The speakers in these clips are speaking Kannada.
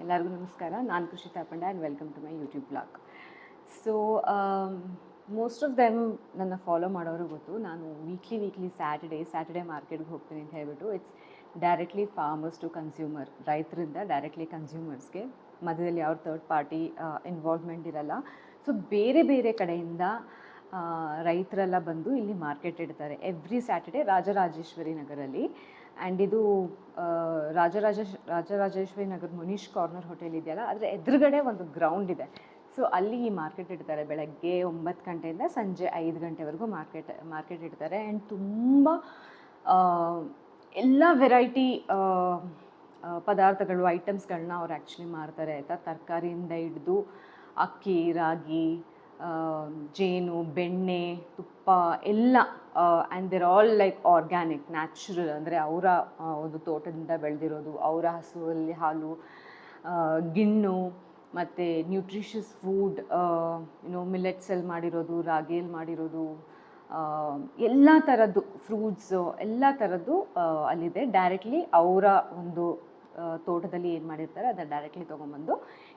ಎಲ್ಲರಿಗೂ ನಮಸ್ಕಾರ. ನಾನು Krishita Panda and welcome to my YouTube blog. So most of them ನನ್ನ ಫಾಲೋ ಮಾಡೋರು ಗೊತ್ತು. ನಾನು ವೀಕ್ಲಿ ಸ್ಯಾಟರ್ಡೇ ಮಾರ್ಕೆಟ್ಗೆ ಹೋಗ್ತೀನಿ ಅಂತ ಹೇಳ್ಬಿಟ್ಟು. It's directly farmers to consumer, ರೈತರಿಂದ ಡೈರೆಕ್ಟ್ಲಿ ಕನ್ಸ್ಯೂಮರ್ಸ್ಗೆ. ಮಧ್ಯದಲ್ಲಿ ಯಾವ ಥರ್ಡ್ ಪಾರ್ಟಿ ಇನ್ವಾಲ್ವ್ಮೆಂಟ್ ಇರಲ್ಲ. ಸೊ ಬೇರೆ ಬೇರೆ ಕಡೆಯಿಂದ ರೈತರೆಲ್ಲ ಬಂದು ಇಲ್ಲಿ ಮಾರ್ಕೆಟ್ ಇಡ್ತಾರೆ ಎವ್ರಿ ಸ್ಯಾಟರ್ಡೇ ರಾಜರಾಜೇಶ್ವರಿ ನಗರಲ್ಲಿ. ಆ್ಯಂಡ್ ಇದು ರಾಜರಾಜೇಶ್ವರಿ ನಗರ ಮುನೀಶ್ ಕಾರ್ನರ್ ಹೋಟೆಲ್ ಇದೆಯಲ್ಲ, ಅದರ ಎದುರುಗಡೆ ಒಂದು ಗ್ರೌಂಡ್ ಇದೆ. ಸೊ ಅಲ್ಲಿ ಈ ಮಾರ್ಕೆಟ್ ಇಡ್ತಾರೆ. ಬೆಳಗ್ಗೆ 9 ಗಂಟೆಯಿಂದ ಸಂಜೆ 5 ಗಂಟೆವರೆಗೂ ಮಾರ್ಕೆಟ್ ಇಡ್ತಾರೆ. ಆ್ಯಂಡ್ ತುಂಬ ಎಲ್ಲ ವೆರೈಟಿ ಪದಾರ್ಥಗಳು, ಐಟಮ್ಸ್ಗಳನ್ನ ಅವ್ರು ಆ್ಯಕ್ಚುಲಿ ಮಾರ್ತಾರೆ ಆಯಿತಾ. ತರಕಾರಿಯಿಂದ ಹಿಡಿದು ಅಕ್ಕಿ, ರಾಗಿ, ಜೇನು, ಬೆಣ್ಣೆ, ತುಪ್ಪ ಎಲ್ಲ. And there all like organic, natural, ಅಂದರೆ ಅವರ ಒಂದು ತೋಟದಿಂದ ಬೆಳೆದಿರೋದು, ಅವರ ಹಸುವಲ್ಲಿ ಹಾಲು, ಗಿಣ್ಣು, ಮತ್ತು ನ್ಯೂಟ್ರಿಷಿಯಸ್ ಫುಡ್, ಮಿಲೆಟ್ಸಲ್ಲಿ ಮಾಡಿರೋದು, ರಾಗಿಯಲ್ಲಿ ಮಾಡಿರೋದು, ಎಲ್ಲ ಥರದ್ದು ಫ್ರೂಟ್ಸು, ಎಲ್ಲ ಥರದ್ದು ಅಲ್ಲಿದೆ. ಡೈರೆಕ್ಟ್ಲಿ ಅವರ ಒಂದು ತೋಟದಲ್ಲಿ ಏನು ಮಾಡಿರ್ತಾರೆ ಅದನ್ನು ಡೈರೆಕ್ಟ್ಲಿ ತೊಗೊಂಬಂದು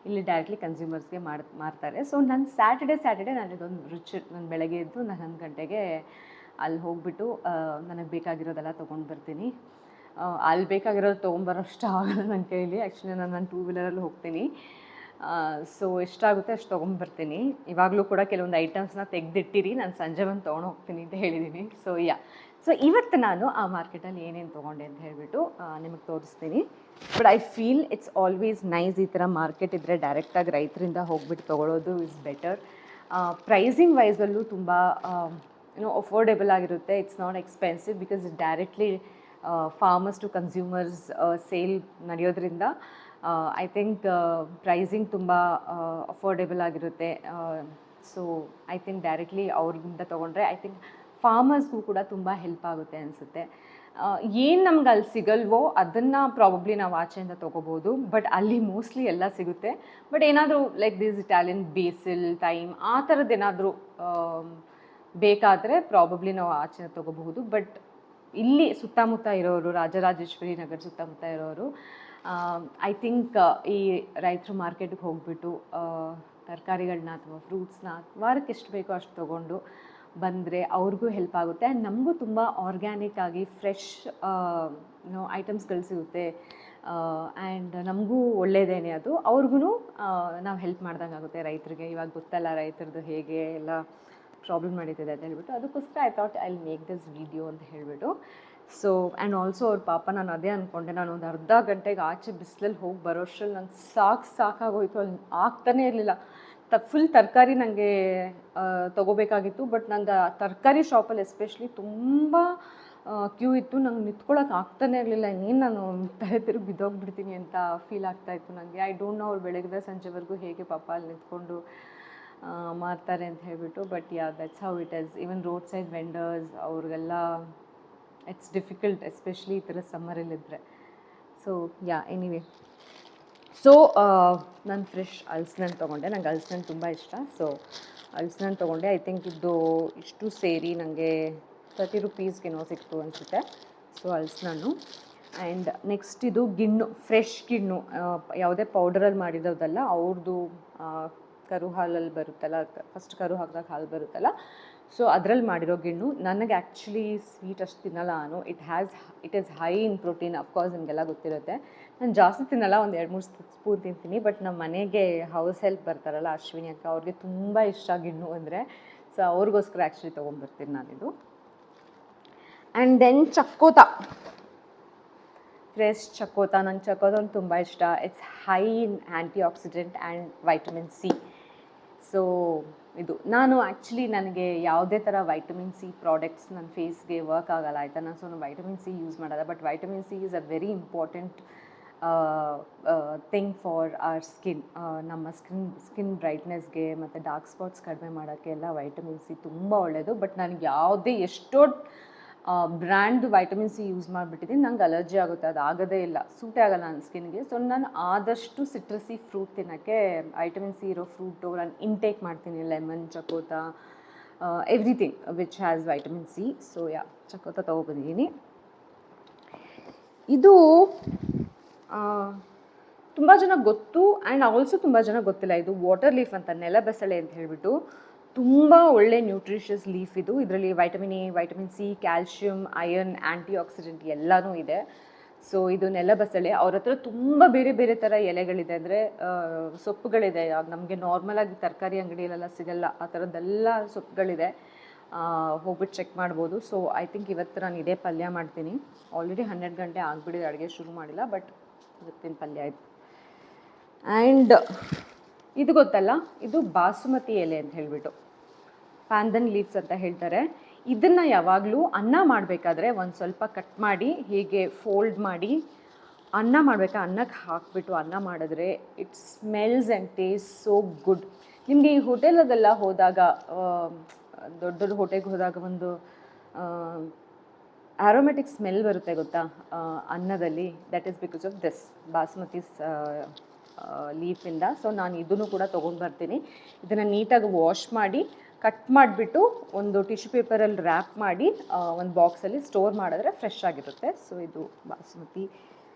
ಇಲ್ಲಿ ಡೈರೆಕ್ಟ್ಲಿ ಕನ್ಸ್ಯೂಮರ್ಸ್ಗೆ ಮಾರ್ತಾರೆ. ಸೊ ನಾನು ಸ್ಯಾಟರ್ಡೇ ನಾನು ನಾನು ಬೆಳಗ್ಗೆ ಎದ್ದು 11 ಗಂಟೆಗೆ ಅಲ್ಲಿ ಹೋಗ್ಬಿಟ್ಟು ನನಗೆ ಬೇಕಾಗಿರೋದೆಲ್ಲ ತೊಗೊಂಡು ಬರ್ತೀನಿ. ಅಲ್ಲಿ ಬೇಕಾಗಿರೋದು ತೊಗೊಂಬರೋಷ್ಟು ಆಗಲ್ಲ ನನ್ನ ಕೈಲಿ. ಆ್ಯಕ್ಚುಲಿ ನಾನು 2 ವೀಲರಲ್ಲಿ ಹೋಗ್ತೀನಿ. ಸೊ ಎಷ್ಟಾಗುತ್ತೆ ಅಷ್ಟು ತೊಗೊಂಬರ್ತೀನಿ. ಇವಾಗಲೂ ಕೂಡ ಕೆಲವೊಂದು ಐಟಮ್ಸ್ನ ತೆಗೆದಿಟ್ಟಿರಿ, ನಾನು ಸಂಜೆ ಬಂದು ತೊಗೊಂಡು ಹೋಗ್ತೀನಿ ಅಂತ ಹೇಳಿದ್ದೀನಿ. ಸೊ ಇವತ್ತು ನಾನು ಆ ಮಾರ್ಕೆಟಲ್ಲಿ ಏನೇನು ತೊಗೊಂಡೆ ಅಂತ ಹೇಳಿಬಿಟ್ಟು ನಿಮಗೆ ತೋರಿಸ್ತೀನಿ. But I feel it's always nice ಈ ಥರ ಮಾರ್ಕೆಟ್ ಇದ್ದರೆ ಡೈರೆಕ್ಟಾಗಿ ರೈತರಿಂದ ಹೋಗ್ಬಿಟ್ಟು ತೊಗೊಳ್ಳೋದು ಇಸ್ ಬೆಟರ್. ಪ್ರೈಸಿಂಗ್ ವೈಸಲ್ಲೂ ತುಂಬ ಅಫೋರ್ಡೆಬಲ್ ಆಗಿರುತ್ತೆ. It's not expensive because directly farmers to consumers sale ನಡೆಯೋದ್ರಿಂದ ಐ ಥಿಂಕ್ ಪ್ರೈಸಿಂಗ್ ತುಂಬ ಅಫೋರ್ಡೆಬಲ್ ಆಗಿರುತ್ತೆ. ಸೊ ಐ ಥಿಂಕ್ ಡೈರೆಕ್ಟ್ಲಿ ಅವ್ರಿಂದ ತೊಗೊಂಡ್ರೆ ಐ ಥಿಂಕ್ ಫಾರ್ಮರ್ಸ್ಗೂ ಕೂಡ ತುಂಬ ಹೆಲ್ಪ್ ಆಗುತ್ತೆ ಅನಿಸುತ್ತೆ. ಏನು ನಮ್ಗೆ ಅಲ್ಲಿ ಸಿಗಲ್ವೋ ಅದನ್ನು ಪ್ರಾಬಬ್ಲಿ ನಾವು ಆಚೆಯಿಂದ ತೊಗೋಬೋದು. ಬಟ್ ಅಲ್ಲಿ ಮೋಸ್ಟ್ಲಿ ಎಲ್ಲ ಸಿಗುತ್ತೆ. ಬಟ್ ಏನಾದರೂ ಲೈಕ್ ದಿಸ್ ಇಟಾಲಿಯನ್ ಬೇಸಿಲ್, ಥೈಮ್ ಆ ಥರದ್ದು ಏನಾದರೂ ಬೇಕಾದರೆ ಪ್ರಾಬಬ್ಲಿ ನಾವು ಆಚೆಯಿಂದ ತೊಗೋಬಹುದು. ಬಟ್ ಇಲ್ಲಿ ಸುತ್ತಮುತ್ತ ಇರೋರು, ರಾಜರಾಜೇಶ್ವರಿ ನಗರ ಸುತ್ತಮುತ್ತ ಇರೋರು ಐ ಥಿಂಕ್ ಈ ರೈತರು ಮಾರ್ಕೆಟ್ಗೆ ಹೋಗ್ಬಿಟ್ಟು ತರಕಾರಿಗಳನ್ನ ಅಥವಾ ಫ್ರೂಟ್ಸ್ನ ವಾರಕ್ಕೆ ಎಷ್ಟು ಬೇಕೋ ಅಷ್ಟು ತೊಗೊಂಡು ಬಂದರೆ ಅವ್ರಿಗೂ ಹೆಲ್ಪ್ ಆಗುತ್ತೆ. ಆ್ಯಂಡ್ ನಮಗೂ ತುಂಬ ಆರ್ಗ್ಯಾನಿಕ್ ಆಗಿ ಫ್ರೆಶ್ ಐಟಮ್ಸ್ಗಳು ಸಿಗುತ್ತೆ. ಆ್ಯಂಡ್ ನಮಗೂ ಒಳ್ಳೆಯದೇನೆ ಅದು. ಅವ್ರಿಗೂ ನಾವು ಹೆಲ್ಪ್ ಮಾಡ್ದಂಗೆ ಆಗುತ್ತೆ ರೈತರಿಗೆ. ಇವಾಗ ಗೊತ್ತಲ್ಲ ರೈತರದ್ದು ಹೇಗೆ ಎಲ್ಲ ಪ್ರಾಬ್ಲಮ್ ನಡೀತಿದೆ ಅಂತ ಹೇಳ್ಬಿಟ್ಟು. ಅದಕ್ಕೋಸ್ಕರ I thought I will make this video ಅಂತ ಹೇಳಿಬಿಟ್ಟು. ಸೊ ಆ್ಯಂಡ್ ಆಲ್ಸೋ ಅವ್ರ ಪಾಪ ನಾನು ಅದೇ ಅಂದ್ಕೊಂಡೆ. ನಾನು ಒಂದು ಅರ್ಧ ಗಂಟೆಗೆ ಆಚೆ ಬಿಸಿಲಲ್ಲಿ ಹೋಗಿ ಬರೋಷ್ಟರಲ್ಲಿ ನಂಗೆ ಸಾಕಾಗೋಯ್ತು. ಅಲ್ಲಿ ಆಗ್ತಾನೇ ಇರಲಿಲ್ಲ. ಫುಲ್ ತರಕಾರಿ ನನಗೆ ತೊಗೋಬೇಕಾಗಿತ್ತು. ಬಟ್ ನಂಗೆ ಆ ತರಕಾರಿ ಶಾಪಲ್ಲಿ ಎಸ್ಪೆಷಲಿ ತುಂಬ ಕ್ಯೂ ಇತ್ತು. ನಂಗೆ ನಿಂತ್ಕೊಳ್ಳೋಕೆ ಆಗ್ತಾನೇ ಇರಲಿಲ್ಲ. ಇನ್ನೇನು ನಾನು ತಲೆ ತಿರುಗಿ ಬಿದ್ದೋಗ್ಬಿಡ್ತೀನಿ ಅಂತ ಫೀಲ್ ಆಗ್ತಾಯಿತ್ತು ನನಗೆ. ಐ ಡೋಂಟ್ ನೋ ಅವ್ರು ಬೆಳಗ್ಗೆ ಸಂಜೆವರೆಗೂ ಹೇಗೆ ಪಾಪ ಅಲ್ಲಿ ನಿಂತ್ಕೊಂಡು ಮಾರ್ತಾರೆ ಅಂತ ಹೇಳಿಬಿಟ್ಟು. But that's how it is. Even road side vendors ಅವ್ರಿಗೆಲ್ಲ ಇಟ್ಸ್ ಡಿಫಿಕಲ್ಟ್, ಎಸ್ಪೆಷಲಿ ಈ ಥರ ಸಮ್ಮರಲ್ಲಿದ್ದರೆ. ಸೊ ಎನಿವೇ, ಸೊ ನಾನು ಫ್ರೆಶ್ ಹಲ್ಸಿನಣ್ಣು ತೊಗೊಂಡೆ. ನಂಗೆ ಹಲ್ಸಿನಣ್ಣು ತುಂಬ ಇಷ್ಟ. ಸೊ ಹಲ್ಸಿನಣ್ಣು ತೊಗೊಂಡೆ. ಐ ಥಿಂಕ್ ಇಷ್ಟು ಸೇರಿ ನನಗೆ 30 ರೂಪೀಸ್ಗೇನೋ ಸಿಕ್ತು ಅನಿಸುತ್ತೆ. ಸೊ ಹಲ್ಸಿನಣ್ಣು. ಆ್ಯಂಡ್ ನೆಕ್ಸ್ಟ್ ಇದು ಗಿಣ್ಣು, ಫ್ರೆಶ್ ಗಿಣ್ಣು, ಯಾವುದೇ ಪೌಡರಲ್ಲಿ ಮಾಡಿರೋದಲ್ಲ, ಅವ್ರದ್ದು ಕರು ಹಾಲಲ್ಲಿ ಬರುತ್ತಲ್ಲ, ಫಸ್ಟ್ ಕರು ಹಾಕಿದಾಗ ಹಾಲು ಬರುತ್ತಲ್ಲ, ಸೊ ಅದರಲ್ಲಿ ಮಾಡಿರೋ ಗಿಣ್ಣು. ನನಗೆ ಆ್ಯಕ್ಚುಲಿ ಸ್ವೀಟ್ ಅಷ್ಟು ತಿನ್ನಲ್ಲ ನಾನು. It is high in protein. Of course ನಿಮಗೆಲ್ಲ ಗೊತ್ತಿರುತ್ತೆ. ನಾನು ಜಾಸ್ತಿ ತಿನ್ನಲ್ಲ, ಒಂದು 2-3 ಸ್ಪೂನ್ ತಿಂತೀನಿ. ಬಟ್ ನಮ್ಮ ಮನೆಗೆ ಹೌಸ್ ಹೆಲ್ಪ್ ಬರ್ತಾರಲ್ಲ ಅಶ್ವಿನಿ ಅಕ್ಕ, ಅವ್ರಿಗೆ ತುಂಬ ಇಷ್ಟ ಗಿಣ್ಣು ಅಂದರೆ. ಸೊ ಅವ್ರಿಗೋಸ್ಕರ ಆ್ಯಕ್ಚುಲಿ ತೊಗೊಂಬರ್ತೀನಿ ನಾನಿದು. ಆ್ಯಂಡ್ ದೆನ್ ಚಕ್ಕೋತ, ಫ್ರೆಶ್ ಚಕ್ಕೋತ. ನಂಗೆ ಚಕ್ಕೋತ ತುಂಬ ಇಷ್ಟ. It's high in antioxidant and vitamin C. So ಇದು ನಾನು ಆ್ಯಕ್ಚುಲಿ ನನಗೆ ಯಾವುದೇ ಥರ ವೈಟಮಿನ್ ಸಿ ಪ್ರಾಡಕ್ಟ್ಸ್ ನನ್ನ ಫೇಸ್ಗೆ ವರ್ಕ್ ಆಗಲ್ಲ ಆಯಿತಾ. ನಾನು ವೈಟಮಿನ್ ಸಿ ಯೂಸ್ ಮಾಡಲ್ಲ. But vitamin C is a very important thing for our skin. ನಮ್ಮ ಸ್ಕಿನ್ ಬ್ರೈಟ್ನೆಸ್ಗೆ ಮತ್ತು ಡಾರ್ಕ್ ಸ್ಪಾಟ್ಸ್ ಕಡಿಮೆ ಮಾಡೋಕ್ಕೆ ಎಲ್ಲ ವೈಟಮಿನ್ ಸಿ ತುಂಬ ಒಳ್ಳೆಯದು. ಬಟ್ ನನಗೆ ಯಾವುದೇ ಎಷ್ಟೋ ಬ್ರ್ಯಾಂಡ್ ವೈಟಮಿನ್ ಸಿ ಯೂಸ್ ಮಾಡಿಬಿಟ್ಟಿದ್ದೀನಿ, ನಂಗೆ ಅಲರ್ಜಿ ಆಗುತ್ತೆ. ಅದು ಆಗೋದೇ ಇಲ್ಲ, ಸೂಟೇ ಆಗೋಲ್ಲ ನನ್ನ ಸ್ಕಿನ್ಗೆ. ಸೊ ನಾನು ಆದಷ್ಟು ಸಿಟ್ರಸಿ ಫ್ರೂಟ್ ತಿನ್ನೋಕ್ಕೆ, ವೈಟಮಿನ್ ಸಿ ಇರೋ ಫ್ರೂಟು ನಾನು ಇಂಟೇಕ್ ಮಾಡ್ತೀನಿ. ಲೆಮನ್, ಚಕೋತ, everything which has vitamin C. So ಚಕೋತ ತೊಗೊಬಂದಿದ್ದೀನಿ. ಇದು ತುಂಬ ಜನ ಗೊತ್ತು ಆ್ಯಂಡ್ ಆಲ್ಸೋ ತುಂಬ ಜನ ಗೊತ್ತಿಲ್ಲ. ಇದು ವಾಟರ್ ಲೀಫ್ ಅಂತ, ನೆಲಬಸಳೆ ಅಂತ ಹೇಳಿಬಿಟ್ಟು ತುಂಬ ಒಳ್ಳೆ ನ್ಯೂಟ್ರಿಷಿಯಸ್ ಲೀಫ್ ಇದು. ಇದರಲ್ಲಿ vitamin A, vitamin C, calcium, iron, anti accident ಎಲ್ಲನೂ ಇದೆ. ಸೊ ಇದು ನೆಲಬಸಳೆ. ಅವ್ರ ಹತ್ರ ತುಂಬ ಬೇರೆ ಬೇರೆ ಥರ ಎಲೆಗಳಿದೆ, ಅಂದರೆ ಸೊಪ್ಪುಗಳಿದೆ. ನಮಗೆ ನಾರ್ಮಲಾಗಿ ತರಕಾರಿ ಅಂಗಡಿಯಲ್ಲೆಲ್ಲ ಸಿಗಲ್ಲ ಆ ಥರದ್ದೆಲ್ಲ ಸೊಪ್ಪುಗಳಿದೆ. ಹೋಗ್ಬಿಟ್ಟು ಚೆಕ್ ಮಾಡ್ಬೋದು. ಸೊ ಐ ಥಿಂಕ್ ಇವತ್ತು ನಾನು ಇದೇ ಪಲ್ಯ ಮಾಡ್ತೀನಿ. ಆಲ್ರೆಡಿ 12 ಗಂಟೆ ಆಗಿಬಿಟ್ಟಿದೆ, ಅಡುಗೆ ಶುರು ಮಾಡಿಲ್ಲ, ಬಟ್ ಇವತ್ತಿನ ಪಲ್ಯ ಆಯಿತು. ಆ್ಯಂಡ್ ಇದು ಗೊತ್ತಲ್ಲ, ಇದು ಬಾಸುಮತಿ ಎಲೆ ಅಂತ ಹೇಳಿಬಿಟ್ಟು ಪ್ಯಾಂದನ್ ಲೀವ್ಸ್ ಅಂತ ಹೇಳ್ತಾರೆ. ಇದನ್ನು ಯಾವಾಗಲೂ ಅನ್ನ ಮಾಡಬೇಕಾದ್ರೆ ಒಂದು ಸ್ವಲ್ಪ ಕಟ್ ಮಾಡಿ ಹೀಗೆ ಫೋಲ್ಡ್ ಮಾಡಿ ಅನ್ನ ಅನ್ನಕ್ಕೆ ಹಾಕಿಬಿಟ್ಟು ಅನ್ನ ಮಾಡಿದ್ರೆ it smells and taste so good. ನಿಮಗೆ ಈ ಹೋಟೆಲದೆಲ್ಲ ಹೋದಾಗ, ದೊಡ್ಡ ದೊಡ್ಡ ಹೋಟೆಲ್ಗೆ ಹೋದಾಗ ಒಂದು ಆರೋಮ್ಯಾಟಿಕ್ ಸ್ಮೆಲ್ ಬರುತ್ತೆ ಗೊತ್ತಾ ಅನ್ನದಲ್ಲಿ. That is because of this basmati ಲೀಫಿಂದ. ಸೊ ನಾನು ಇದನ್ನು ಕೂಡ ತೊಗೊಂಡು ಬರ್ತೀನಿ. ಇದನ್ನು ನೀಟಾಗಿ ವಾಶ್ ಮಾಡಿ ಕಟ್ ಮಾಡಿಬಿಟ್ಟು ಒಂದು ಟಿಶ್ಯೂ ಪೇಪರಲ್ಲಿ ರ್ಯಾಪ್ ಮಾಡಿ ಒಂದು ಬಾಕ್ಸಲ್ಲಿ ಸ್ಟೋರ್ ಮಾಡಿದ್ರೆ ಫ್ರೆಶ್ ಆಗಿರುತ್ತೆ. ಸೊ ಇದು ಬಾಸುಮತಿ.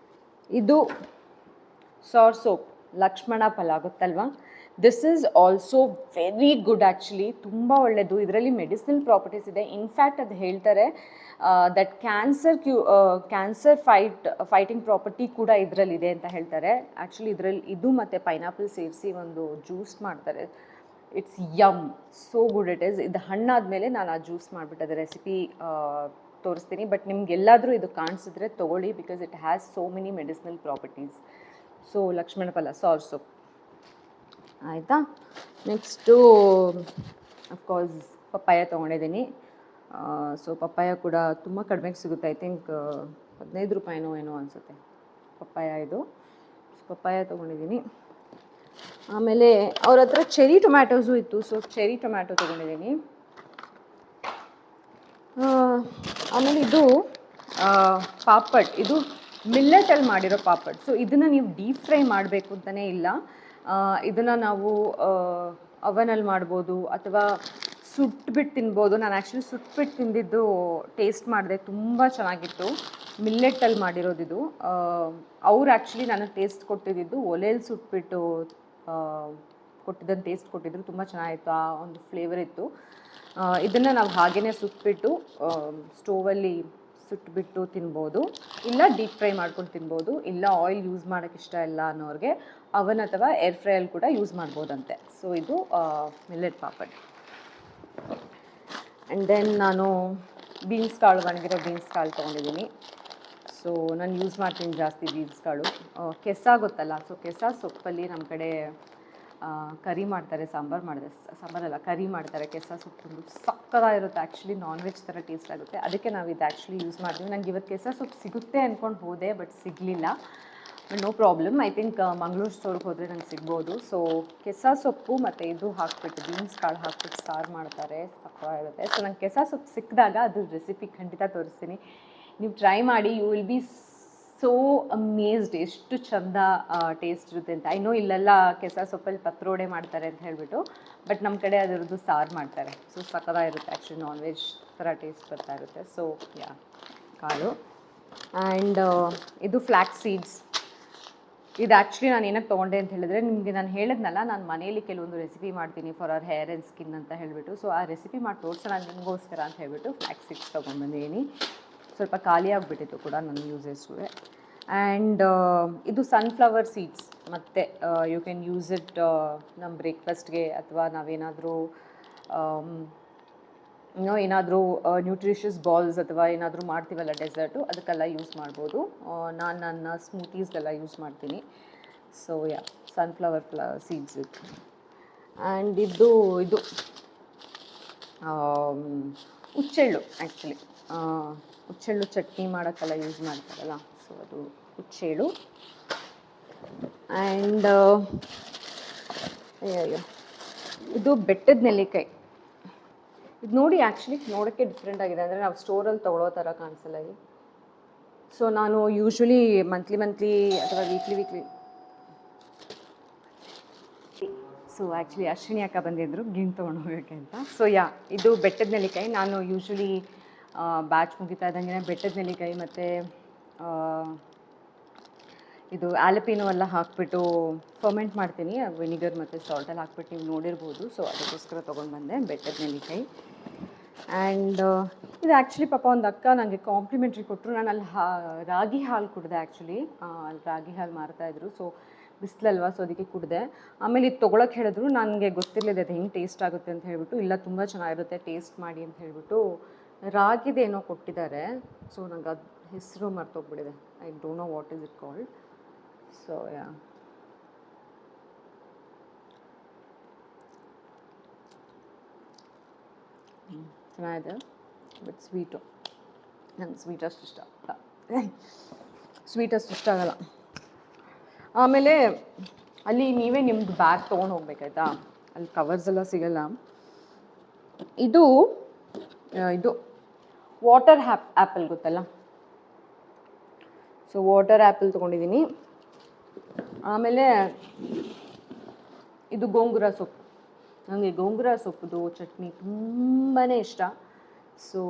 ಇದು ಸಾರ್ ಸೋಪ್, ಲಕ್ಷ್ಮಣ ಫಲ ಗೊತ್ತಲ್ವಾ? This is also very good actually, ತುಂಬ ಒಳ್ಳೆಯದು. ಇದರಲ್ಲಿ ಮೆಡಿಸಿನಲ್ ಪ್ರಾಪರ್ಟೀಸ್ ಇದೆ. ಇನ್ಫ್ಯಾಕ್ಟ್ ಅದು ಹೇಳ್ತಾರೆ ದಟ್ ಕ್ಯಾನ್ಸರ್ ಫೈಟಿಂಗ್ ಪ್ರಾಪರ್ಟಿ ಕೂಡ ಇದರಲ್ಲಿದೆ ಅಂತ ಹೇಳ್ತಾರೆ. ಆ್ಯಕ್ಚುಲಿ ಇದರಲ್ಲಿ ಇದು ಮತ್ತು ಪೈನಾಪಲ್ ಸೇರಿಸಿ ಒಂದು ಜ್ಯೂಸ್ ಮಾಡ್ತಾರೆ. It's yum, so good it is. ಇದು ಹಣ್ಣಾದಮೇಲೆ ನಾನು ಆ ಜ್ಯೂಸ್ ಮಾಡಿಬಿಟ್ಟು ಅದು ರೆಸಿಪಿ ತೋರಿಸ್ತೀನಿ. ಬಟ್ ನಿಮ್ಗೆಲ್ಲಾದರೂ ಇದು ಕಾಣಿಸಿದ್ರೆ ತೊಗೊಳ್ಳಿ, because it has so many medicinal properties. So ಲಕ್ಷ್ಮಣ ಫಲ, ಸಾರ್ ಸೋಪ್ ಆಯಿತಾ. ನೆಕ್ಸ್ಟು ಅಫ್ಕೋರ್ಸ್ ಪಪ್ಪಾಯ ತೊಗೊಂಡಿದ್ದೀನಿ. ಸೊ ಪಪ್ಪಾಯ ಕೂಡ ತುಂಬ ಕಡಿಮೆಗೆ ಸಿಗುತ್ತೆ. ಐ ಥಿಂಕ್ 15 ರೂಪಾಯಿನೋ ಏನೋ ಅನಿಸುತ್ತೆ ಪಪ್ಪಾಯ ಇದು. ಪಪ್ಪಾಯ ತೊಗೊಂಡಿದ್ದೀನಿ. ಆಮೇಲೆ ಅವ್ರ ಹತ್ರ ಚೆರಿ ಟೊಮ್ಯಾಟೋಸು ಇತ್ತು. ಸೊ ಚೆರಿ ಟೊಮ್ಯಾಟೊ ತೊಗೊಂಡಿದ್ದೀನಿ. ಆಮೇಲೆ ಇದು ಪಾಪಡ್, ಇದು ಮಿಲ್ಲೆಟಲ್ಲಿ ಮಾಡಿರೋ ಪಾಪಡ್. ಸೊ ಇದನ್ನು ನೀವು ಡೀಪ್ ಫ್ರೈ ಮಾಡಬೇಕು ಅಂತಲೇ ಇಲ್ಲ. ಇದನ್ನು ನಾವು ಅವನಲ್ಲಿ ಮಾಡ್ಬೋದು ಅಥವಾ ಸುಟ್ಬಿಟ್ಟು ತಿನ್ಬೋದು. ನಾನು ಆ್ಯಕ್ಚುಲಿ ಸುಟ್ಬಿಟ್ಟು ತಿಂದಿದ್ದು ಟೇಸ್ಟ್ ಮಾಡಿದೆ, ತುಂಬ ಚೆನ್ನಾಗಿತ್ತು. ಮಿಲ್ಲೆಟ್ಟಲ್ಲಿ ಮಾಡಿರೋದಿದು. ಅವ್ರು ಆ್ಯಕ್ಚುಲಿ ನನಗೆ ಟೇಸ್ಟ್ ಕೊಟ್ಟಿದ್ದು ಒಲೆಯಲ್ಲಿ ಸುಟ್ಬಿಟ್ಟು ಕೊಟ್ಟಿದ್ದನ್ನು ಟೇಸ್ಟ್ ಕೊಟ್ಟಿದ್ರು. ತುಂಬ ಚೆನ್ನಾಗಿತ್ತು, ಆ ಒಂದು ಫ್ಲೇವರ್ ಇತ್ತು. ಇದನ್ನು ನಾವು ಹಾಗೇ ಸುಟ್ಬಿಟ್ಟು ಸ್ಟೋವಲ್ಲಿ ಸುಟ್ಬಿಟ್ಟು ತಿನ್ಬೋದು, ಇಲ್ಲ ಡೀಪ್ ಫ್ರೈ ಮಾಡ್ಕೊಂಡು ತಿನ್ಬೋದು, ಇಲ್ಲ ಆಯಿಲ್ ಯೂಸ್ ಮಾಡೋಕ್ಕೆ ಇಷ್ಟ ಇಲ್ಲ ಅನ್ನೋರಿಗೆ ಅವನ್ ಅಥವಾ ಏರ್ ಫ್ರೈಯಲ್ಲಿ ಕೂಡ ಯೂಸ್ ಮಾಡ್ಬೋದಂತೆ. ಸೊ ಇದು ಮಿಲ್ಲೆಟ್ ಪಾಪಡ್. ಆ್ಯಂಡ್ ದೆನ್ ನಾನು ಬೀನ್ಸ್ ಕಾಳು, ಒಣಗಿರೋ ಬೀನ್ಸ್ ಕಾಳು ತೊಗೊಂಡಿದ್ದೀನಿ. ಸೊ ನಾನು ಯೂಸ್ ಮಾಡ್ತೀನಿ ಜಾಸ್ತಿ ಬೀನ್ಸ್ ಕಾಳು. ಕೆಸ ಗೊತ್ತಲ್ಲ, ಸೊ ಕೆಸ ಸೊಪ್ಪಲ್ಲಿ ನಮ್ಮ ಕಡೆ ಕರಿ ಮಾಡ್ತಾರೆ, ಸಾಂಬಾರಲ್ಲ ಕರಿ ಮಾಡ್ತಾರೆ. ಕೆಸ ಸೊಪ್ಪು ಸಕ್ಕತ್ತಾಗಿರುತ್ತೆ ಆ್ಯಕ್ಚುಲಿ, ನಾನ್ ವೆಜ್ ಥರ ಟೇಸ್ಟ್ ಆಗುತ್ತೆ. ಅದಕ್ಕೆ ನಾವು ಇದು ಆ್ಯಕ್ಚುಲಿ ಯೂಸ್ ಮಾಡ್ತೀವಿ. ನನಗೆ ಇವತ್ತು ಕೆಸ ಸೊಪ್ಪು ಸಿಗುತ್ತೆ ಅಂದ್ಕೊಂಡು ಹೋದೆ, ಬಟ್ ಸಿಗಲಿಲ್ಲ. No problem, I think Mangaluru ಸ್ಟೋರ್ಗೆ ಹೋದರೆ ನಂಗೆ ಸಿಗ್ಬೋದು. ಸೊ ಕೆಸ ಸೊಪ್ಪು ಮತ್ತು ಇದು ಹಾಕ್ಬಿಟ್ಟು ಬೀನ್ಸ್ ಕಾಳು ಹಾಕ್ಬಿಟ್ಟು ಸಾರು ಮಾಡ್ತಾರೆ, ಸಕ್ಕತ್ತಾಗಿರುತ್ತೆ. ಸೊ ನಂಗೆ ಕೆಸ ಸೊಪ್ಪು ಸಿಕ್ಕಿದಾಗ ಅದು ರೆಸಿಪಿ ಖಂಡಿತ ತೋರಿಸ್ತೀನಿ, ನೀವು ಟ್ರೈ ಮಾಡಿ. ಯು ವಿಲ್ ಬಿ ಸೋ ಅಮೇಜ್ಡ್ ಎಷ್ಟು ಚಂದ ಟೇಸ್ಟ್ ಇರುತ್ತೆ ಅಂತ. ಐ ನೋ ಇಲ್ಲೆಲ್ಲ ಕೆಸ ಸೊಪ್ಪಲ್ಲಿ ಪತ್ರೊಡೆ ಮಾಡ್ತಾರೆ ಅಂತ ಹೇಳಿಬಿಟ್ಟು, ಬಟ್ ನಮ್ಮ ಕಡೆ ಅದರದ್ದು ಸಾರು ಮಾಡ್ತಾರೆ. ಸೊ ಸಕ್ಕತ್ತಾಗಿರುತ್ತೆ ಆ್ಯಕ್ಚುಲಿ, ನಾನ್ ವೆಜ್ ಥರ ಟೇಸ್ಟ್ ಬರ್ತಾ ಇರುತ್ತೆ. ಸೊ ಯಾ, ಕಾಳು. ಆ್ಯಂಡ್ ಇದು ಫ್ಲ್ಯಾಕ್ಸ್ ಸೀಡ್ಸ್. ಇದು ಆ್ಯಕ್ಚುಲಿ ನಾನು ಏನಕ್ಕೆ ತೊಗೊಂಡೆ ಅಂತ ಹೇಳಿದ್ರೆ, ನಿಮಗೆ ನಾನು ಹೇಳಿದ್ನಲ್ಲ, ನಾನು ಮನೇಲಿ ಕೆಲವೊಂದು ರೆಸಿಪಿ ಮಾಡ್ತೀನಿ for our hair and skin ಅಂತ ಹೇಳಿಬಿಟ್ಟು. ಸೊ ಆ ರೆಸಿಪಿ ಮಾಡಿ ತೋರಿಸೋಣ ನಿಮಗೋಸ್ಕರ ಅಂತ ಹೇಳಿಬಿಟ್ಟು ಫ್ಲ್ಯಾಕ್ಸ್ ಸೀಡ್ಸ್ ತೊಗೊಂಡ್ಬಂದಿದ್ದೀನಿ. ಸ್ವಲ್ಪ ಖಾಲಿ ಆಗಿಬಿಟ್ಟಿತ್ತು ಕೂಡ ನನ್ನ ಯೂಸಸ್ಗೆ. ಆ್ಯಂಡ್ ಇದು ಸನ್ಫ್ಲವರ್ ಸೀಡ್ಸ್, ಮತ್ತು ಯು ಕ್ಯಾನ್ ಯೂಸ್ ಇಟ್ ನಮ್ಮ ಬ್ರೇಕ್ಫಾಸ್ಟ್ಗೆ, ಅಥವಾ ನಾವೇನಾದರೂ ಏನಾದರೂ ನ್ಯೂಟ್ರಿಷಿಯಸ್ ಬಾಲ್ಸ್ ಅಥವಾ ಏನಾದರೂ ಮಾಡ್ತೀವಲ್ಲ ಡೆಸರ್ಟು, ಅದಕ್ಕೆಲ್ಲ ಯೂಸ್ ಮಾಡ್ಬೋದು. ನಾನು ನನ್ನ ಸ್ಮೂತೀಸ್ಗೆಲ್ಲ ಯೂಸ್ ಮಾಡ್ತೀನಿ. ಸೊ ಯಾ, ಸನ್ಫ್ಲವರ್ ಸೀಡ್ಸ್ ಇದು. ಆ್ಯಂಡ್ ಇದು ಹುಚ್ಚೆಳ್ಳು. ಆ್ಯಕ್ಚುಲಿ ಹುಚ್ಚೆಳ್ಳು ಚಟ್ನಿ ಮಾಡೋಕ್ಕೆಲ್ಲ ಯೂಸ್ ಮಾಡ್ತಾರಲ್ಲ, ಸೊ ಅದು ಹುಚ್ಚೆಳ್ಳು. ಆ್ಯಂಡ್ ಇದು ಬೆಟ್ಟದ ನೆಲ್ಲಿಕಾಯಿ. ಇದು ನೋಡಿ, ಆ್ಯಕ್ಚುಲಿ ನೋಡೋಕ್ಕೆ ಡಿಫ್ರೆಂಟ್ ಆಗಿದೆ, ಅಂದರೆ ನಾವು ಸ್ಟೋರಲ್ಲಿ ತೊಗೊಳ್ಳೋ ಥರ ಕಾಣಿಸಲ್ಲ ಇದು. ಸೊ ನಾನು ಯೂಶ್ವಲಿ ಮಂತ್ಲಿ ಅಥವಾ ವೀಕ್ಲಿ ಸೊ ಆ್ಯಕ್ಚುಲಿ ಅಶ್ವಿನಿ ಅಕ್ಕ ಬಂದಿದ್ದರು ಗಿಣ್ ತೊಗೊಂಡು ಹೋಗೋಕ್ಕೆ ಅಂತ. ಸೊ ಯಾ, ಇದು ಬೆಟ್ಟದ ನೆಲ್ಲಿಕಾಯಿ. ನಾನು ಯೂಶ್ವಲಿ ಬ್ಯಾಚ್ ಮುಗಿತಾ ಇದ್ದಂಗೆ ಬೆಟ್ಟದ ನೆಲ್ಲಿಕಾಯಿ ಮತ್ತು ಇದು ಆಲಪಿನೋ ಎಲ್ಲ ಹಾಕಿಬಿಟ್ಟು ಫರ್ಮೆಂಟ್ ಮಾಡ್ತೀನಿ, ವಿನಿಗರ್ ಮತ್ತು ಸಾಲ್ಟಲ್ಲಿ ಹಾಕ್ಬಿಟ್ಟು ನೀವು ನೋಡಿರ್ಬೋದು. ಸೊ ಅದಕ್ಕೋಸ್ಕರ ತೊಗೊಂಡು ಬಂದೆ ಬೆಟ್ಟದ ನೆಲ್ಲಿಕಾಯಿ. ಆ್ಯಂಡ್ ಇದು ಆ್ಯಕ್ಚುಲಿ ಪಾಪ ಒಂದು ಅಕ್ಕ ನನಗೆ ಕಾಂಪ್ಲಿಮೆಂಟ್ರಿ ಕೊಟ್ಟರು. ನಾನು ಅಲ್ಲಿ ರಾಗಿ ಹಾಲು ಕುಡಿದೆ ಆ್ಯಕ್ಚುಲಿ. ಅಲ್ಲಿ ರಾಗಿ ಹಾಲು ಮಾರ್ತಾಯಿದ್ರು. ಸೊ ಬಿಸಿಲಲ್ವಾ, ಸೊ ಅದಕ್ಕೆ ಕುಡಿದೆ. ಆಮೇಲೆ ಇದು ತೊಗೊಳಕ್ಕೆ ಹೇಳಿದ್ರು. ನನಗೆ ಗೊತ್ತಿರಲಿದೆ ಅದು ಹೆಂಗೆ ಟೇಸ್ಟ್ ಆಗುತ್ತೆ ಅಂತ ಹೇಳ್ಬಿಟ್ಟು. ಇಲ್ಲ ತುಂಬ ಚೆನ್ನಾಗಿರುತ್ತೆ, ಟೇಸ್ಟ್ ಮಾಡಿ ಅಂತ ಹೇಳ್ಬಿಟ್ಟು ರಾಗಿದೇನೋ ಕೊಟ್ಟಿದ್ದಾರೆ. ಸೊ ನಂಗೆ ಅದು ಹೆಸರು ಮರ್ತೋಗ್ಬಿಟ್ಟಿದೆ. I don't know what is it called. So yeah, ಚೆನ್ನಾಗಿದೆ ಬಟ್ ಸ್ವೀಟು. ನಂಗೆ ಸ್ವೀಟ್ ಅಷ್ಟು ಇಷ್ಟ ಆಗಲ್ಲ. ಆಮೇಲೆ ಅಲ್ಲಿ ನೀವೇ ನಿಮ್ಮದು ಬ್ಯಾಗ್ ತೊಗೊಂಡು ಹೋಗ್ಬೇಕಾಯ್ತಾ, ಅಲ್ಲಿ ಕವರ್ಸ್ ಎಲ್ಲ ಸಿಗಲ್ಲ. ಇದು ವಾಟರ್ ಆ್ಯಪಲ್ ಗೊತ್ತಲ್ಲ, ಸೊ ವಾಟರ್ ಆ್ಯಪಲ್ ತೊಗೊಂಡಿದ್ದೀನಿ. ಆಮೇಲೆ ಇದು ಗೋಂಗೂರ ಸೊಪ್ಪು. ನನಗೆ ಗೋಂಗೂರ ಸೊಪ್ಪುದು ಚಟ್ನಿ ತುಂಬಾ ಇಷ್ಟ. ಸೊ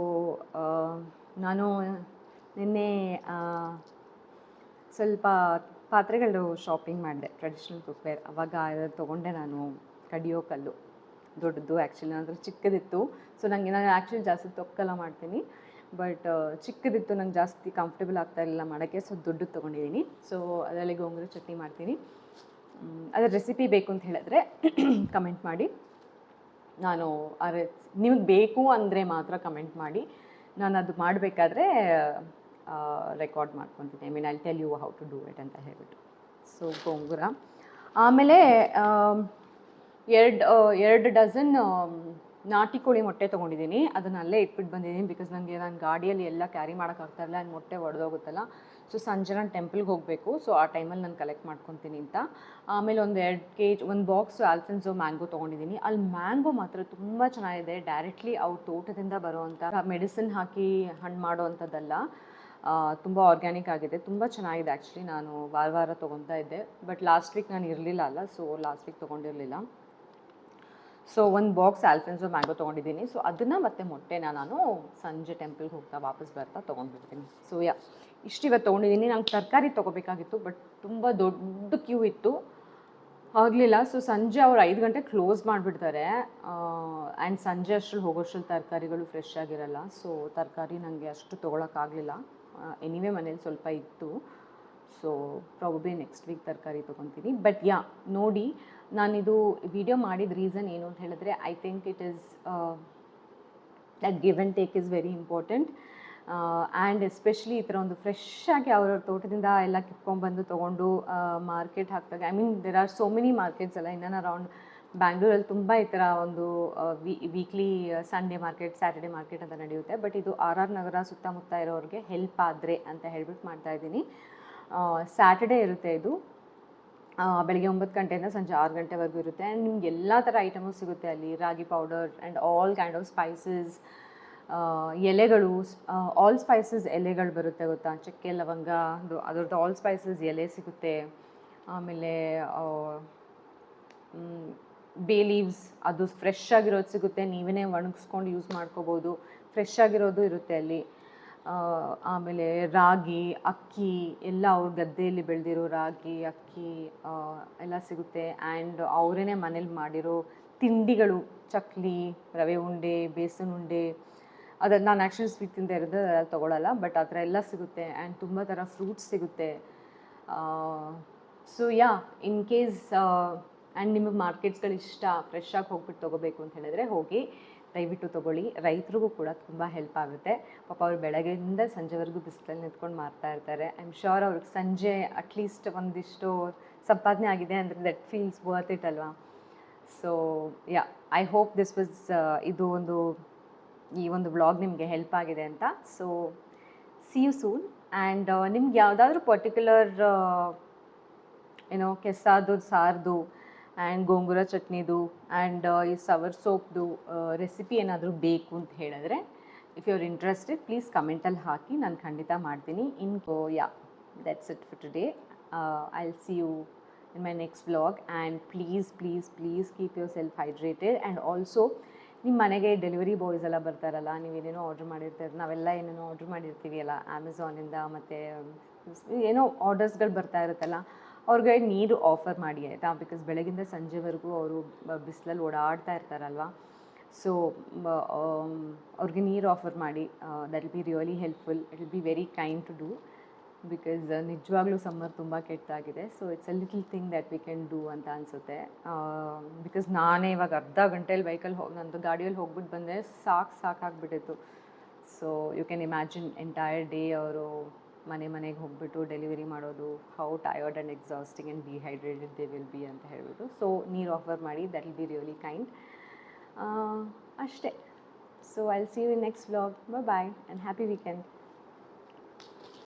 ನಾನು ನಿನ್ನೆ ಸ್ವಲ್ಪ ಪಾತ್ರೆಗಳು ಶಾಪಿಂಗ್ ಮಾಡಿದೆ, ಟ್ರೆಡಿಷ್ನಲ್ ಕುಕ್ವೇರ್. ಅವಾಗ ತೊಗೊಂಡೆ ನಾನು ಕಡಿಯೋ ಕಲ್ಲು, ದೊಡ್ಡದು. ಆ್ಯಕ್ಚುಲಿ ಅಂದರೆ ಚಿಕ್ಕದಿತ್ತು. ಸೊ ನಾನು ಆ್ಯಕ್ಚುಲಿ ಜಾಸ್ತಿ ತೊಕ್ಕಲ್ಲ ಮಾಡ್ತೀನಿ, ಬಟ್ ಚಿಕ್ಕದಿತ್ತು, ನಂಗೆ ಜಾಸ್ತಿ ಕಂಫರ್ಟಬಲ್ ಆಗ್ತಾ ಇರಲಿಲ್ಲ ಮಾಡೋಕ್ಕೆ. ಸೊ ದೊಡ್ಡದು ತೊಗೊಂಡಿದ್ದೀನಿ. ಸೊ ಅದರಲ್ಲಿ ಗೋಂಗೂರ ಚಟ್ನಿ ಮಾಡ್ತೀನಿ. ಅದರ ರೆಸಿಪಿ ಬೇಕು ಅಂತ ಹೇಳಿದ್ರೆ ಕಮೆಂಟ್ ಮಾಡಿ. ನಾನು ನಿಮಗೆ ಬೇಕು ಅಂದರೆ ಮಾತ್ರ ಕಮೆಂಟ್ ಮಾಡಿ, ನಾನು ಅದು ಮಾಡಬೇಕಾದ್ರೆ ರೆಕಾರ್ಡ್ ಮಾಡ್ಕೊತೀನಿ. I mean I tell you how to do it ಅಂತ ಹೇಳ್ಬಿಟ್ಟು. ಸೊ ಗೋಂಗೂರ. ಆಮೇಲೆ 2 ಡಜನ್ ನಾಟಿ ಕೋಳಿ ಮೊಟ್ಟೆ ತೊಗೊಂಡಿದ್ದೀನಿ. ಅದನ್ನು ಅಲ್ಲೇ ಇಟ್ಬಿಟ್ಟು ಬಂದಿದ್ದೀನಿ. ಬಿಕಾಸ್ ನಾನು ಗಾಡಿಯಲ್ಲಿ ಎಲ್ಲ ಕ್ಯಾರಿ ಮಾಡೋಕ್ಕಾಗ್ತಾಯಿಲ್ಲ, ಆ್ಯಂಡ್ ಮೊಟ್ಟೆ ಒಡೆದೋಗುತ್ತಲ್ಲ. ಸೊ ಸಂಜೆ ನಾನು ಟೆಂಪಲ್ಗೆ ಹೋಗಬೇಕು. ಸೊ ಆ ಟೈಮಲ್ಲಿ ನಾನು ಕಲೆಕ್ಟ್ ಮಾಡ್ಕೊತೀನಿ ಅಂತ. ಆಮೇಲೆ ಒಂದು 2 kg, 1 ಬಾಕ್ಸು ಆಲ್ಫೆನ್ಸೋ ಮ್ಯಾಂಗೋ ತೊಗೊಂಡಿದ್ದೀನಿ. ಅಲ್ಲಿ ಮ್ಯಾಂಗೋ ಮಾತ್ರ ತುಂಬ ಚೆನ್ನಾಗಿದೆ. ಡೈರೆಕ್ಟ್ಲಿ ಅವ್ರ ತೋಟದಿಂದ ಬರೋವಂಥ, ಮೆಡಿಸಿನ್ ಹಾಕಿ ಹಣ್ಣು ಮಾಡೋವಂಥದ್ದಲ್ಲ, ತುಂಬ ಆರ್ಗ್ಯಾನಿಕ್ ಆಗಿದೆ, ತುಂಬ ಚೆನ್ನಾಗಿದೆ. ಆ್ಯಕ್ಚುಲಿ ನಾನು ವಾರ ತೊಗೊತಾ ಇದ್ದೆ, ಬಟ್ ಲಾಸ್ಟ್ ವೀಕ್ ನಾನು ಇರಲಿಲ್ಲ ಅಲ್ಲ, ಸೊ ಲಾಸ್ಟ್ ವೀಕ್ ತೊಗೊಂಡಿರಲಿಲ್ಲ. ಸೊ 1 ಬಾಕ್ಸ್ ಆಲ್ಫೆನ್ಸೋ ಮ್ಯಾಂಗೋ ತೊಗೊಂಡಿದ್ದೀನಿ. ಸೊ ಅದನ್ನು ಮತ್ತು ಮೊಟ್ಟೆನ ನಾನು ಸಂಜೆ ಟೆಂಪಲ್ಗೆ ಹೋಗ್ತಾ ವಾಪಸ್ ಬರ್ತಾ ತೊಗೊಂಡ್ಬಿಡ್ತೀನಿ. ಸೊ ಇಷ್ಟು ಇವತ್ತು ತೊಗೊಂಡಿದ್ದೀನಿ. ನಂಗೆ ತರಕಾರಿ ತೊಗೋಬೇಕಾಗಿತ್ತು, ಬಟ್ ತುಂಬ ದೊಡ್ಡ ಕ್ಯೂ ಇತ್ತು, ಆಗಲಿಲ್ಲ. ಸೊ ಸಂಜೆ ಅವ್ರು 5 ಗಂಟೆಗೆ ಕ್ಲೋಸ್ ಮಾಡಿಬಿಡ್ತಾರೆ. ಆ್ಯಂಡ್ ಸಂಜೆ ಅಷ್ಟರಲ್ಲಿ ಹೋಗೋಷ್ಟ್ರಲ್ಲಿ ತರಕಾರಿಗಳು ಫ್ರೆಶ್ ಆಗಿರಲ್ಲ. ಸೊ ತರಕಾರಿ ನನಗೆ ಅಷ್ಟು ತೊಗೊಳಕ್ಕಾಗಲಿಲ್ಲ. ಎನಿವೇ ಮನೇಲಿ ಸ್ವಲ್ಪ ಇತ್ತು. ಸೊ ಪ್ರಾಬಬ್ಲಿ ನೆಕ್ಸ್ಟ್ ವೀಕ್ ತರಕಾರಿ ತೊಗೊತೀನಿ. ಬಟ್ ನೋಡಿ, ನಾನಿದು ವಿಡಿಯೋ ಮಾಡಿದ ರೀಸನ್ ಏನು ಅಂತ ಹೇಳಿದ್ರೆ, I think it is that give and take is very important. And especially ಈ ಥರ ಒಂದು ಫ್ರೆಶ್ ಆಗಿ ಅವ್ರವ್ರ ತೋಟದಿಂದ ಎಲ್ಲ ಕಿತ್ಕೊಂಡ್ಬಂದು ತೊಗೊಂಡು ಮಾರ್ಕೆಟ್ ಹಾಕಿದಾಗ, I mean there are so many markets ಅಲ್ಲ ಇನ್ ಆ್ಯಂಡ್ ಅರೌಂಡ್ ಬ್ಯಾಂಗ್ಳೂರಲ್ಲಿ. ತುಂಬ ಈ ಥರ ಒಂದು weekly Sunday market, Saturday market ಅಂತ ನಡೆಯುತ್ತೆ. ಬಟ್ ಇದು RR ನಗರ ಸುತ್ತಮುತ್ತ ಇರೋರಿಗೆ ಹೆಲ್ಪ್ ಆದರೆ ಅಂತ ಹೇಳ್ಬಿಟ್ಟು ಮಾಡ್ತಾಯಿದ್ದೀನಿ. ಸ್ಯಾಟರ್ಡೇ ಇರುತ್ತೆ ಇದು. ಬೆಳಗ್ಗೆ 9 ಗಂಟೆಯಿಂದ ಸಂಜೆ 6 ಗಂಟೆವರೆಗೂ ಇರುತ್ತೆ. ಆ್ಯಂಡ್ ನಿಮ್ಗೆ ಎಲ್ಲ ಥರ ಐಟಮು ಸಿಗುತ್ತೆ ಅಲ್ಲಿ. Ragi powder and all kind of spices, ಎಲೆಗಳು, ಆಲ್ ಸ್ಪೈಸಸ್ ಎಲೆಗಳು ಬರುತ್ತೆ ಗೊತ್ತಾ, ಚಕ್ಕೆ ಲವಂಗ, ಅದರದ್ದು ಆಲ್ ಸ್ಪೈಸಸ್ ಎಲೆ ಸಿಗುತ್ತೆ. ಆಮೇಲೆ ಬೇ ಲೀವ್ಸ್, ಅದು ಫ್ರೆಶ್ ಆಗಿರೋದು ಸಿಗುತ್ತೆ. ನೀವೇ ಒಣಗಿಸ್ಕೊಂಡು ಯೂಸ್ ಮಾಡ್ಕೋಬೋದು, ಫ್ರೆಶ್ ಆಗಿರೋದು ಇರುತ್ತೆ ಅಲ್ಲಿ. ಆಮೇಲೆ ರಾಗಿ, ಅಕ್ಕಿ ಎಲ್ಲ ಅವ್ರ ಗದ್ದೆಯಲ್ಲಿ ಬೆಳೆದಿರೋ ರಾಗಿ, ಅಕ್ಕಿ ಎಲ್ಲ ಸಿಗುತ್ತೆ. ಆ್ಯಂಡ್ ಅವರೇ ಮನೇಲಿ ಮಾಡಿರೋ ತಿಂಡಿಗಳು, ಚಕ್ಲಿ, ರವೆ ಉಂಡೆ, ಬೇಸನ್ ಉಂಡೆ, ಅದನ್ನು ನಾನು ಆ್ಯಕ್ಚುಲಿ ಸ್ವೀಟ್ ತಿಂದ ಇರೋದು ತೊಗೊಳಲ್ಲ, ಬಟ್ ಆ ಥರ ಎಲ್ಲ ಸಿಗುತ್ತೆ. ಆ್ಯಂಡ್ ತುಂಬ ಥರ ಫ್ರೂಟ್ಸ್ ಸಿಗುತ್ತೆ. ಸೊ ಇನ್ ಕೇಸ್ ಆ್ಯಂಡ್ ನಿಮಗೆ ಮಾರ್ಕೆಟ್ಸ್ಗಳು ಇಷ್ಟ, ಫ್ರೆಶ್ ಆಗಿ ಹೋಗ್ಬಿಟ್ಟು ತೊಗೋಬೇಕು ಅಂತ ಹೇಳಿದ್ರೆ ಹೋಗಿ ದಯವಿಟ್ಟು ತೊಗೊಳ್ಳಿ. ರೈತರಿಗೂ ಕೂಡ ತುಂಬ ಹೆಲ್ಪ್ ಆಗುತ್ತೆ. ಪಾಪ ಅವ್ರು ಬೆಳಗ್ಗೆಯಿಂದ ಸಂಜೆವರೆಗೂ ಬಿಸಿಲಲ್ಲಿ ನಿಂತ್ಕೊಂಡು ಮಾರ್ತಾ ಇರ್ತಾರೆ. ಐ ಆಮ್ ಶ್ಯೂರ್ ಅವ್ರಿಗೆ ಸಂಜೆ ಅಟ್ಲೀಸ್ಟ್ ಒಂದಿಷ್ಟು ಸಂಪಾದನೆ ಆಗಿದೆ ಅಂದರೆ ದಟ್ ಫೀಲ್ಸ್ ವರ್ತ್ ಇಟ್ ಅಲ್ವಾ. So I hope this was ಈ ಒಂದು ವ್ಲಾಗ್ ನಿಮಗೆ ಹೆಲ್ಪ್ ಆಗಿದೆ ಅಂತ. So see you soon. And ನಿಮ್ಗೆ ಯಾವುದಾದ್ರೂ ಪರ್ಟಿಕ್ಯುಲರ್ ಕೆಸ್ಸಾದು, ಸಾರ್ದು, ಆ್ಯಂಡ್ ಗೋಂಗೂರ ಚಟ್ನಿದು, ಆ್ಯಂಡ್ ಈ ಸವರ್ ಸೋಪ್ದು ರೆಸಿಪಿ ಏನಾದರೂ ಬೇಕು ಅಂತ ಹೇಳಿದ್ರೆ, if you are interested please ಕಮೆಂಟಲ್ಲಿ ಹಾಕಿ, ನಾನು ಖಂಡಿತ ಮಾಡ್ತೀನಿ. That's it for today. I will see you in my next vlog. And please keep your self hydrated. And also ನಿಮ್ಮ ಮನೆಗೆ ಡೆಲಿವರಿ ಬಾಯ್ಸ್ ಎಲ್ಲ ಬರ್ತಾರಲ್ಲ, ನೀವೇನೇನೋ ಆರ್ಡ್ರ್ ಮಾಡಿರ್ತೀರ, ನಾವೆಲ್ಲ ಏನೇನೋ ಆರ್ಡ್ರ್ ಮಾಡಿರ್ತೀವಿ ಅಲ್ಲ ಅಮೆಝಾನಿಂದ ಮತ್ತು ಏನೋ ಆರ್ಡರ್ಸ್ಗಳು ಬರ್ತಾ ಇರುತ್ತಲ್ಲ, ಅವ್ರಿಗೆ ನೀರು ಆಫರ್ ಮಾಡಿ ಆಯಿತಾ, ಬಿಕಾಸ್ ಬೆಳಗಿಂದ ಸಂಜೆವರೆಗೂ ಅವರು ಬಿಸಿಲಲ್ಲಿ ಓಡಾಡ್ತಾ ಇರ್ತಾರಲ್ವ. ಸೊ ಅವ್ರಿಗೆ ನೀರು ಆಫರ್ ಮಾಡಿ, that will be really helpful. It will be very kind to do, because ನಿಜವಾಗ್ಲೂ ಸಮ್ಮರ್ ತುಂಬ ಕೆಟ್ಟಾಗಿದೆ. So it's a little thing that we can do ಅಂತ ಅನಿಸುತ್ತೆ. ಬಿಕಾಸ್ ನಾನೇ ಇವಾಗ ಅರ್ಧ ಗಂಟೆಯಲ್ಲಿ ನಂದು ಗಾಡಿಯಲ್ಲಿ ಹೋಗ್ಬಿಟ್ಟು ಬಂದೆ, ಸಾಕಾಗ್ಬಿಟ್ಟಿತ್ತು. So you can imagine entire day ಅವರು ಮನೆಗೆ ಹೋಗ್ಬಿಟ್ಟು ಡೆಲಿವರಿ ಮಾಡೋದು, how tired and exhausting and dehydrated they will be ಅಂತ ಹೇಳ್ಬಿಟ್ಟು. ಸೊ ನೀರು ಆಫರ್ ಮಾಡಿ, that will be really kind. ಅಷ್ಟೇ. So I will see you in next vlog. Bye and happy weekend.